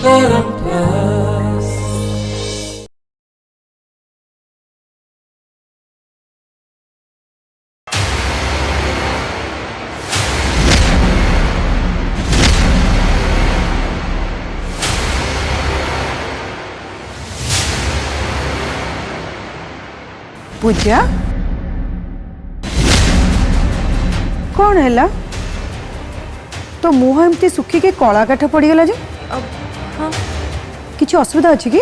पूजा कौन है तो मुह एमती सुखिके कला काठ पड़गला जे हाँ किसी असुविधा अच्छी कि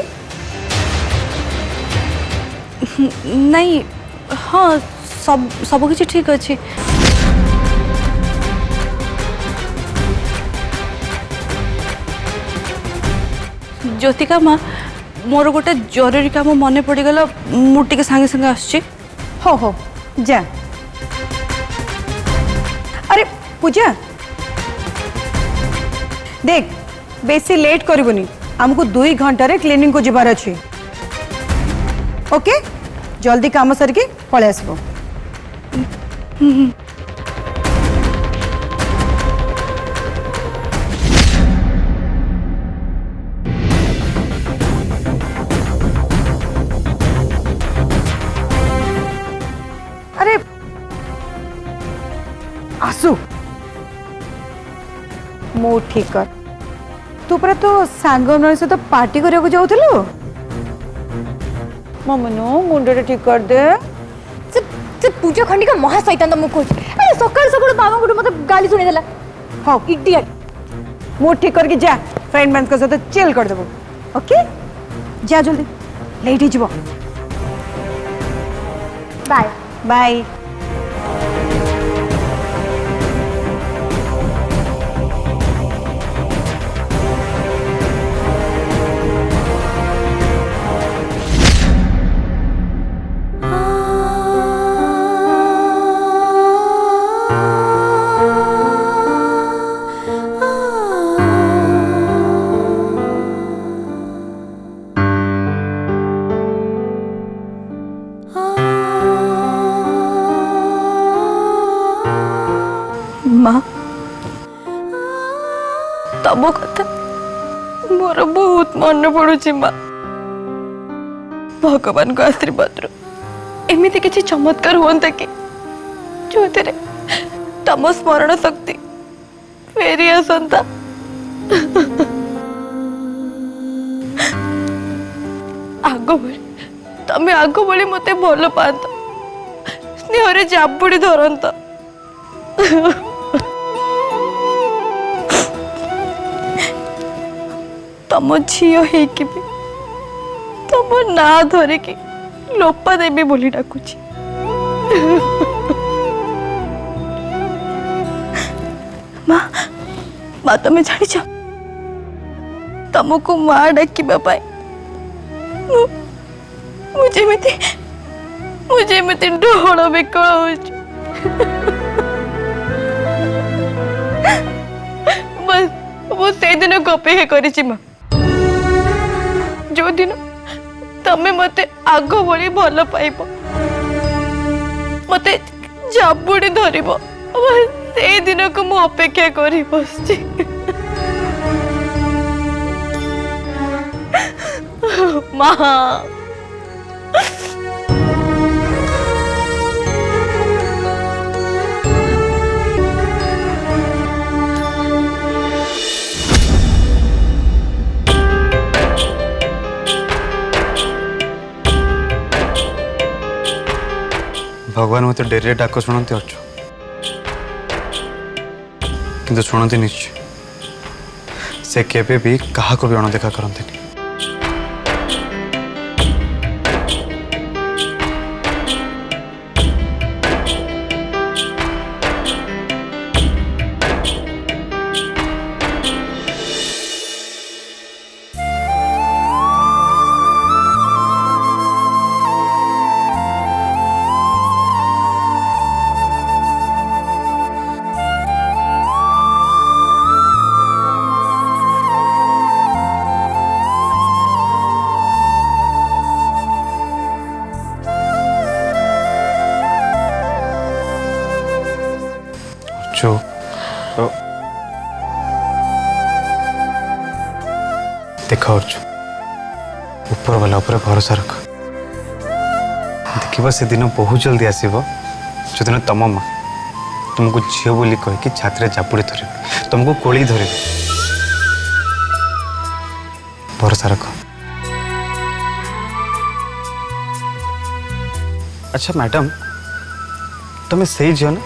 नहीं हाँ सब किसी ठीक अच्छे ज्योतिका माँ मोर गोटे जरूरी काम मन पड़गला मुझे सांगे सांगे आसुची हो जा अरे पूजा देख बेसी लेट करबुनी हमको 2 घंटे क्लिनिक को जीवार अच्छी ओके जल्दी काम सर के पळे आसबो अरे आसु मो ठीक कर तू पर तो सांग सहित पार्टी करने जाऊलु मो मनु मुंडे ठीक कर दे से पूजा खंडिका महा शैतान मुख अरे सकाळ सकाळ बाबा गुड मते गाली सुनी देला हाँ इडियट मूड ठीक करके जा फ्रेंड मैन सहित चिल कर देबो ओके जा जल्दी लेट ही जीवो बाय बाय माँ तब कथा मोर बहुत मन पड़ुची माँ भगवान को आशीर्वाद एमती किसी चमत्कार हुआ कि जो तम स्मरण शक्ति फेरी आसंता आग तमें आग भली मत भल पात स्नेह जाबुड़ी धरत तम झील होकि तम ना धरिकी लोपा देवी बोली डाकुची माँ माँ तमें जानी तुमको माँ डाकवा मुझे डोल विकल बस वो से दिन को अपेक्षा करी माँ जो दिन तमें मते आग भली भल पाइब मते जाबुड़ी धर से दिन को मु अपेक्षा करी बस माँ भगवान मत डेरी डाक शुणती अच्छु किंतु शुणती निश्चय से केबे भी कहा को भी अणदेखा करते देख अर्जुन ऊपर वाला ऊपर भरोसा रख देखिए से दिन बहुत जल्दी आसब जो दिन तुम माँ तुमको झील बोली कहीकि छाती में चापुड़ी धर तुमको कोली धर भरोसा रख। अच्छा मैडम तुम सही झील ना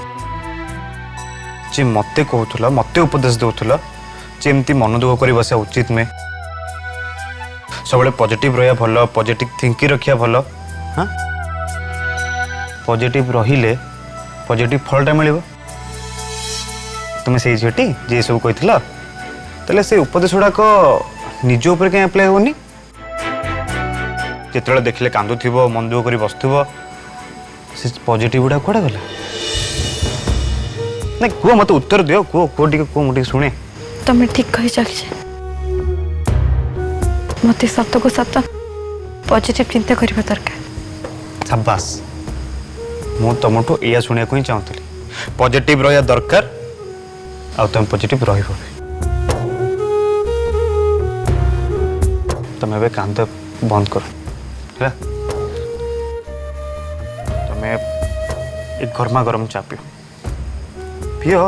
जी मत कहूल मत उपदेश दौल जमती मन दुख कर बसा उचित में सब पॉजिटिव रहा भल पॉजिटिव थिंकिंग रखा भल हाँ पॉजिटिव रहिले पॉजिटिव फलटा मिल तुम से झीटी जी सब कही तेल से उपदेश गुड़ाक निज उपर कहीं अप्लाई होनी जिते देखले कांदुव मन दुख कर बसुव से पॉजिटिव गुड़ा कौड़ा गला ना कह मत उत्तर दियो कह मुझे शुणे तुम ठीक कही मत सत को सत पॉजिटिव चिंता करबा दरकार। शाबाश मु तुमठू या शुणा ही चाहूली पॉजिटिव रहा दरकार आ तुम पॉजिटिव रही तुम ए कांद बंद कर है तुम एक गरमा गरम चा पियो पियो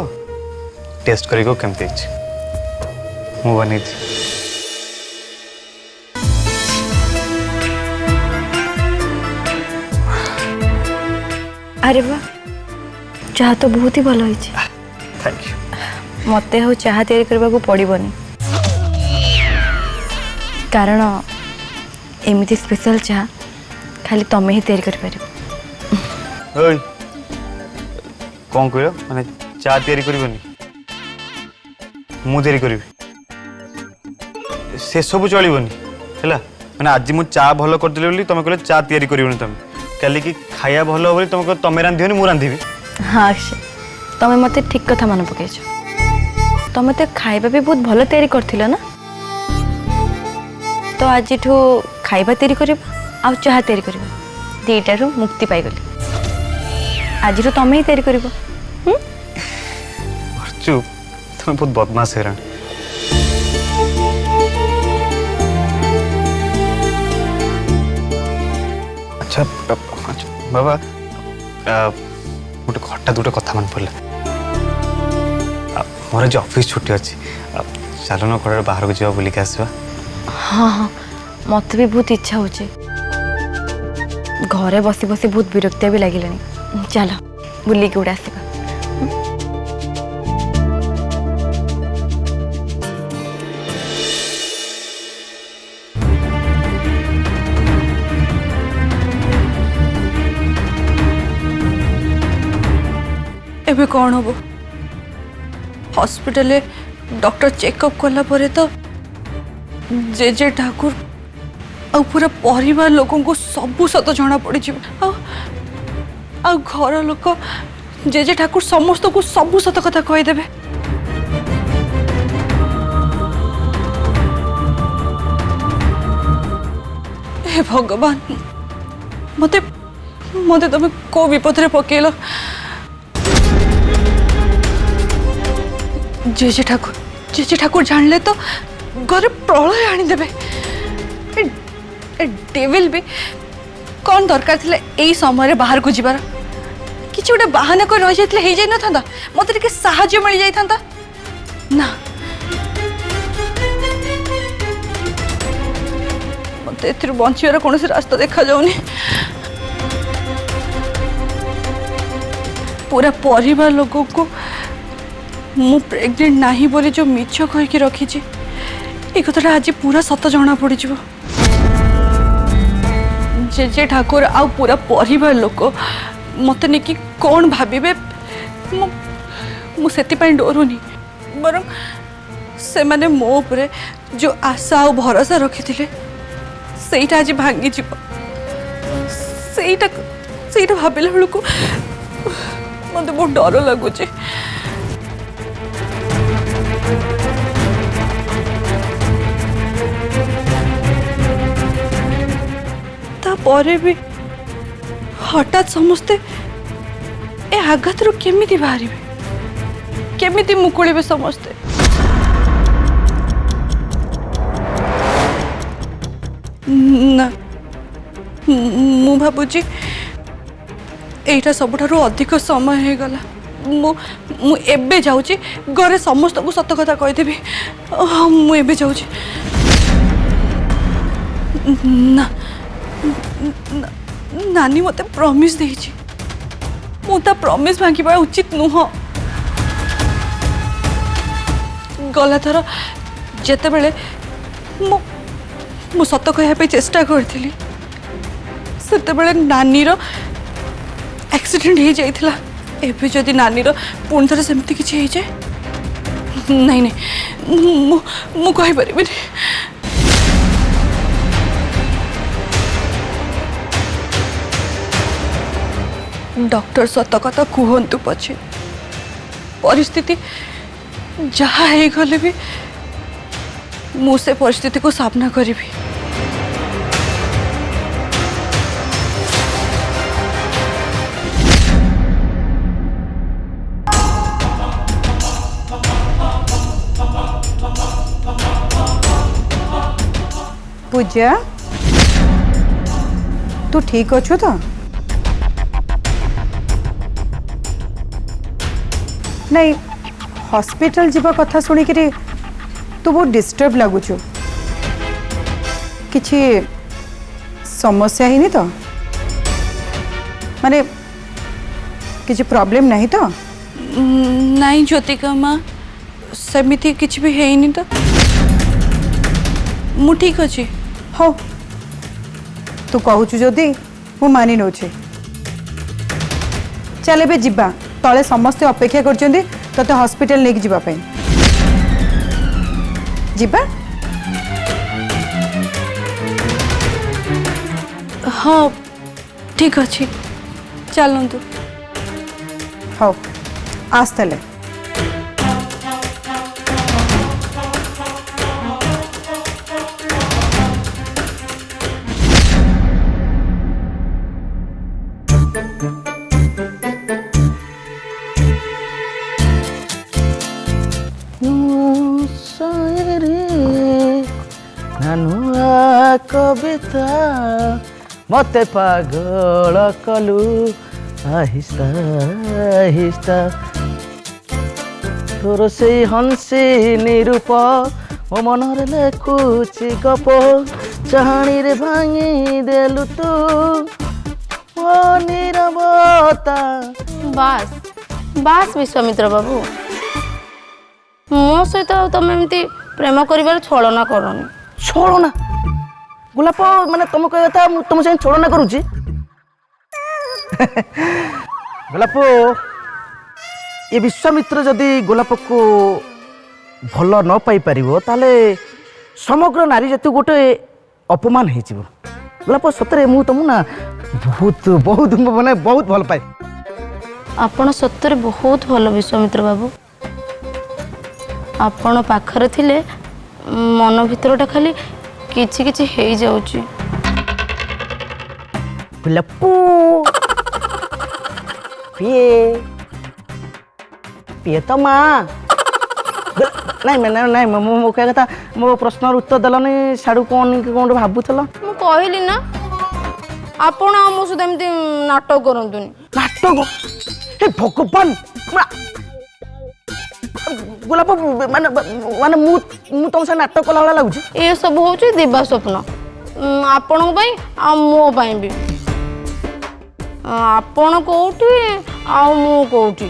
टेस्ट करी केमती मु बनी अरे वाह चाह तो बहुत ही भल होई थैंक यू मते हो चाह तैयारी करबा को पड़िबनी कारण एमिति स्पेशल चाह खाली तमे ही तैयारी कर पारिबो। ओय कौन कह माने चा तैयारी करबनी मु तैयारी करी से सब चलबनी है माने आज मु चा भल करदेली बोली तुम कहले चा तैयारी करबनी तुम कल की खाया भल हो तुम तुम रांधि मु रांधि हाँ अक्षय तमें मते ठीक कथा मन पकईच तुम तो खाइबा भी बहुत भल तैयारी करथिल ना तो आज खाइबा तैयारी करबा आ चाह तैयारी करबा दीटारू मुक्ति पाइगली आज तमें ही तैयारी करबो। चुप तुम बहुत बदमाश है अच्छा बाबा गोटे हठात गोटे कथा मन पड़ा मोर जो ऑफिस छुट्टी अच्छी चलो ना कड़े बाहर को जावा बुलिक आसवा। हाँ हाँ मत भी बहुत इच्छा हो घरे बसी बसी बहुत विरक्तिया भी लगे चलो बुलिक गुड़ा आसवा। एबे कौन हम हॉस्पिटल डॉक्टर चेकअप कला परे तो जे ठाकुर आ पूरा परिवार लोगों को सबू सत जना पड़ी आ घर लोक जे ठाकुर समस्त को सबू सत कथा कहीदेवे। हे भगवान मते मते तुम को विपद रे पकेल जे ठाकुर जानले तो घर प्रलय आनीदेवे। डेविल भी कौन दरकार थिले एई समय बाहर को जीवार किछि गोटे बहाना कर रही जाइतले हे जाय न थांदा मते टिके सहाय्य मिल जाय थांदा ना मते एथिर बंचियार कोनोसी रास्ता देखा जाउनी। पूरा परिवार लोगों को मु प्रेग्नेंट नहीं बोली जो मिछ कहीकि रखी ये कथा आज पूरा सत जना पड़ जे ठाकुर आ पूरा परिवार लोक मत नहीं कि कौन भाविबे मुझे डरुनी बर से माने मो उपरे जो आशा और भरोसा रखी थे सेटा आज भांगी जीव सेटा भाविला बेलू मत बहुत डर लगुच। तापरे भी हठात समस्ते ए आघात केमिति बाहर केमिति मुकुलिबे समस्ते ନା ମୁଁ ଭାବୁଛି ଏଇଟା ସବୁଠାରୁ ଅଧିକ ସମୟ ହେଇଗଲା। ମୁଁ ଏବେ ଯାଉଛି ଘରେ ସମସ୍ତଙ୍କୁ ସତ କଥା କହିଦେବି। ମୁଁ ଏବେ ଯାଉଛି। ନା ନାନୀ ମତେ ପ୍ରମିସ୍ ଦେଇଛି, ମୁଁ ତା ପ୍ରମିସ୍ ଭାଙ୍ଗିବା ଉଚିତ ନୁହଁ। गला थर जेतेबेले मु सत कहया चेष्टा करी सेतेबेले नानीर एक्सीडेंट हो जाइथिला। एबे जदि नानीर पुणी थरे सेमती किछि हो जाए, नहीं नहीं मु कहि परिबिनी। डॉक्टर सत कथा कहतु पछे परिस्थिति जहाँ हो गले भी मु से परिस्थिति को सामना करी। पूजा तू ठीक अच्छु तो? नहीं हॉस्पिटल जीवा कथा सुनिक तू बहुत डिस्टर्ब लगुच, किछि समस्या ही नहीं तो? माने किछि प्रॉब्लम नहीं तो? नहीं ज्योतिका माँ, सेमिति किछि भी है नहीं तो मु ठीक अच्छी। हो तू कहूचु जदि मु मानि नौछि। चल एबे जिबा, तले समस्ते अपेक्षा करछन्ती तते हॉस्पिटल लेके जिबा पई। जिबा? हाँ ठीक अच्छी, चलतु। हो आस्तले कविता मते पागल कलु आहिस्ता आहिस्ता तोर से हंसी निरूप मो मनरे लेखुची गप चाहाणी रे भांगी देलु तू ओ नीरवता। बास बास विश्वामित्र बाबू, मो सहित तुम एमती प्रेम कर छलना करनी। छलना गोलाप माने तुम कह था तुम से छलना करुची? गोलाप ये विश्वामित्र जदि गोलाप को भल न पाई पारिबो ताले समग्र नारी जाति गोटे अपमान हो जीवो। गोलाप सतरे मु तुम ना बहुत बहुत माने बहुत भल पाए। आपण सत्तरे बहुत भल विश्वामित्र बाबू, आपण पाखरे थिले मन भितरटा खाली किछि किछि हेई जाउची। गोलापू पिए पिए तो माँ नहीं मैं नहीं मो कह था मो प्रश्न उत्तर देलनी साड़ू कौन कौन भावुल? मु कहली ना आपण मो सहित एमती नाटक करंतुनी। नाटक हे भगवान गोलाप माने माने मु तुम से नाटक कला लगुच? ये सब होची दिवा स्वप्न आपण पई आ मो पई भी। आपण कोठी आ मु कोठी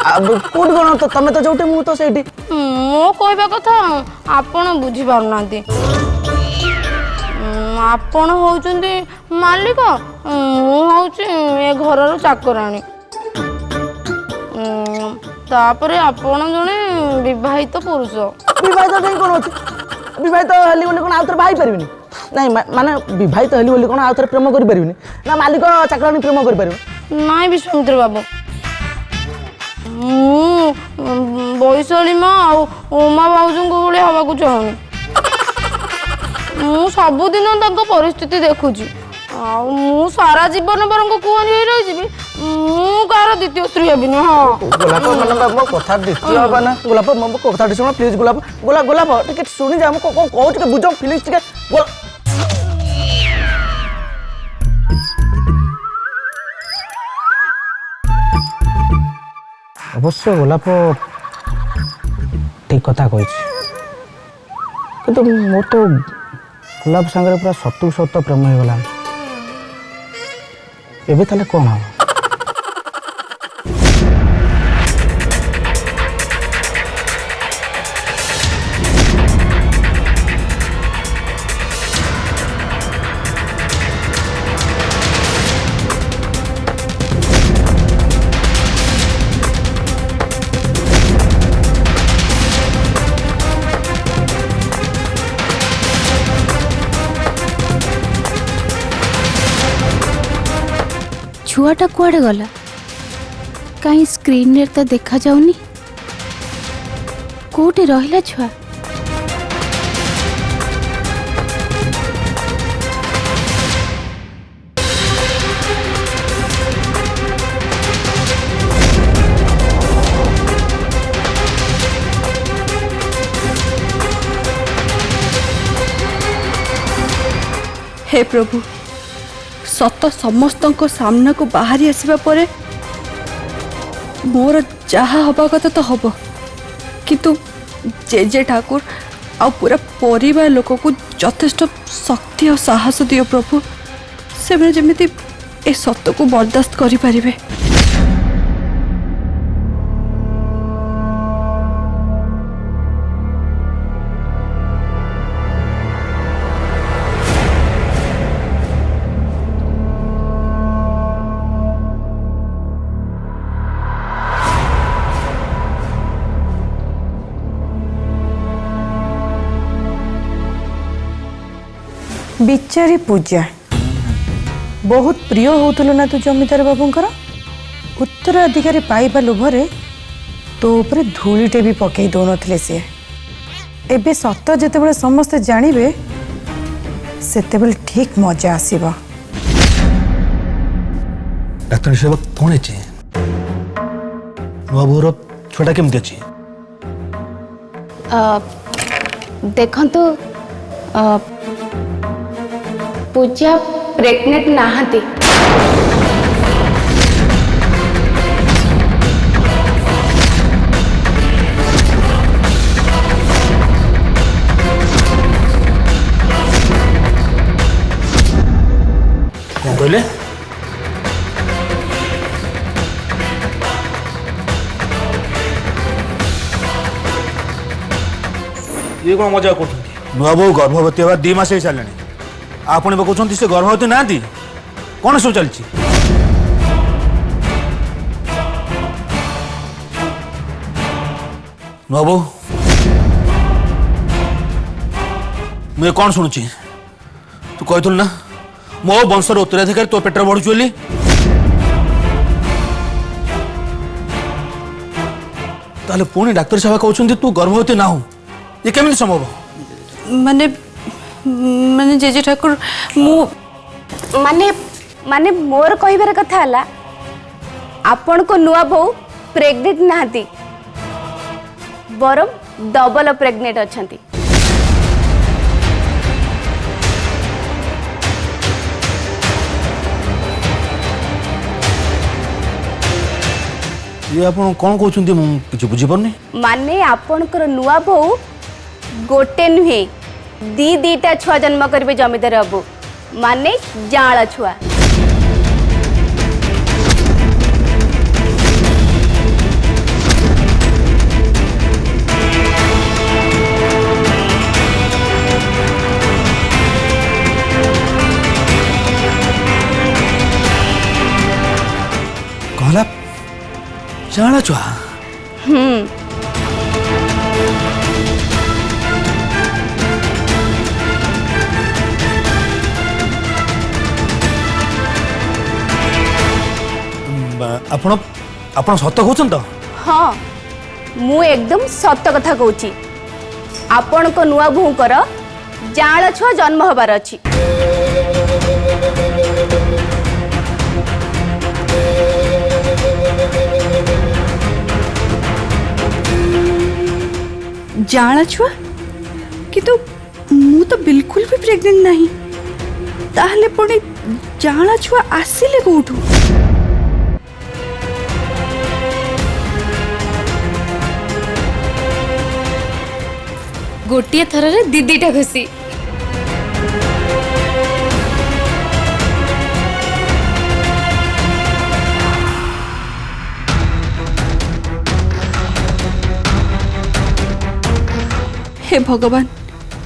कोट कौन तो तमें तो जोटे मु तो सेठी। मो कहबा कथा आपण बुझी पारनांती। आपण होउचंदी मालिक, मु होउची ए घरर चाकराणी। तापरे आपण जने विवाहित पुरुष। विवाहित नहीं कौन अच्छे? विवाहित हेली बोली कौन आउथरे भाई परिबिनी? नहीं माने विवाहित हेली बोली कौन आउथरे प्रेम करि परिबिनी ना मालिक चाकराणी प्रेम करि परिबो? नाई विश्वामित्र बाबू, बैशाली माँ आ उमा भाउजों भाई हवा को चाहूनी। मु सबुदिन परिस्थिति देखुची मु सारा जीवन बर कुआनी रही मु कार द्वितीय स्त्री हेबिनी। हाँ गोलाप माने मो कथा द्वितीय हबा ना। गोलाप मो कथा सुन प्लीज। गोलाप गोलाप गोलाप टिके सुनी जा मो को कहू टिके बुझो प्लीज टिके। अवश्य गोलाप ठीक कथा कही किंतु मोर तो गोलाप सांगे पूरा सतु सत प्रेम हो गला एबे ताले कौन हम छुआटा कुआडे गला कहीं स्क्रीन रे तो देखा जाउनी कोटे रहिला छुआ हे प्रभु सत समस्त सामना को बाहरी आसवा परे मोर जहा हवा कथा तो हम किंतु जे ठाकुर आ पूरा परिवार लोक को यथेष्ट शक्ति और साहस दियो प्रभु से जमी ए सत को बर्दाश्त करि परिबे। बिचारी पूजा बहुत प्रिय होतलो ना तू जमीदार बाबूंकर उत्तराधिकारी पाइबा लोभरे तो ऊपर धूलीटे भी पकई दौनथिले सी एबे सत जेतेबेले समस्त जानिबे सेतेबेले ठीक मजा आसीबा। डाक्टर साहब कौन है बाबूर छुआ केमती अच्छी देखंतु पूजा प्रेग्नेंट नाहंती क्या कहले ये कौन मजा कर नुआ बो गर्भवती हवा 2 मास हो सारे आपण कहते से गर्भवती ना कौन सब चलती नुआ बो मुझे कौन शुणुची तू कहलु ना मो वंशर उत्तराधिकारी तो पेटर बढ़ुच बोली ताले पुणी डाक्टर साहब कहते तू गर्भवती ना हो ये केमिति संभव माने माने जेजे ठाकुर मु माने माने मोर कहिबार कथा हला आपण को नुआ बहु प्रेग्नेंट नाहंती बरम डबल प्रेग्नेंट अछंती। ये आपण कौन कहते मुझे बुझीपारनी माने आपणकर नुआ बहु गोटे नुहे दीटा छुआ जन्म करेंगे जमीदार बाबू माने जाल छुआ कहला जाल छुआ आपण आपण सत कहउछन त हाँ मु एकदम सत कथा कहूची आपण को नुआ भूकर जाल छुआ जन्म हबार अछि। जाना छुआ किंतु मु तो बिल्कुल भी प्रेग्नेंट नहीं ताहले पुणी जाना छुआ आसिले कोठू गोटे थर दी दीटा खुशी। हे भगवान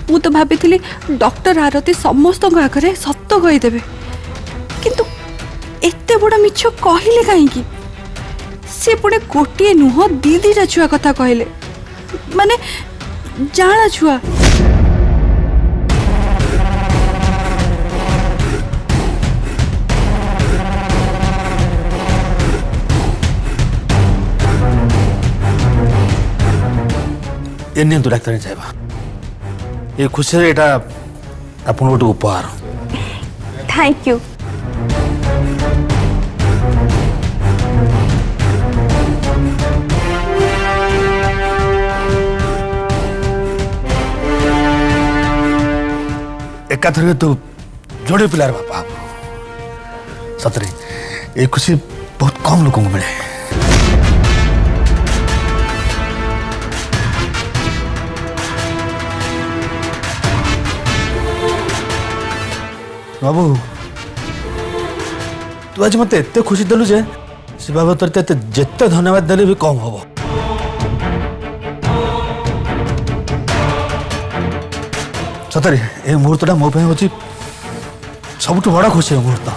मु तो भाभी डॉक्टर आरती समस्त आगे सत कहीदेवे किंतु एते बड़ मिछ कहले कहीं सी पुणे गोटे नुह दी दीटा छुआ कथा कहले माने जाना छुआ। ए नियंतु डाक्तर जाइबा ये खुशी रे एटा आपन गोटे उपहार। Thank you. एकाथर तो जोड़े पिलार बापा आप सतरे ये खुशी बहुत कम लोगों को मिले। बाबू तू आज मत एत खुशी देलु जे से बाबू तोर जिते धन्यवाद देले भी कम हम। सतरे ए मुहूर्तटा मो हूँ सबुठ बड़ खुशी मुहूर्त।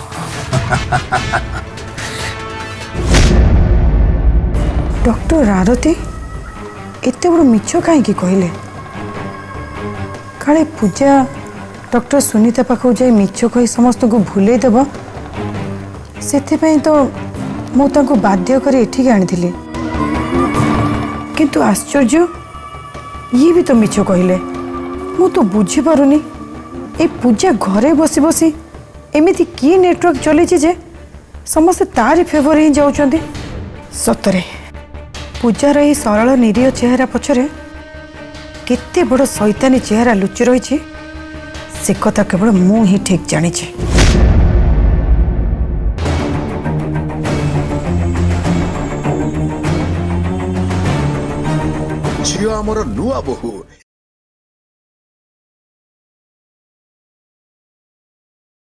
डॉक्टर आरती एते बड़ मिछ कहीं कहले काले पूजा डॉक्टर सुनीता पाखु जाए मिछ कही समस्त को भूले देव से तो मुझे बाध्य कर एठिक आनी किंतु आश्चर्य ये भी तो मिछ कहले मु तो बुझी पारुनी ए पूजा घरे बसी बसी एमिति की नेटवर्क चली जे समस्त तारी फेवर ही जाउछंती। सतरे पूजार यही सरल निरीह चेहरा पछरे केते बड़ शैतानी चेहरा लुचि रही से कथा केवल मु ही ठीक जानी। झियो आमर नुआ बोहू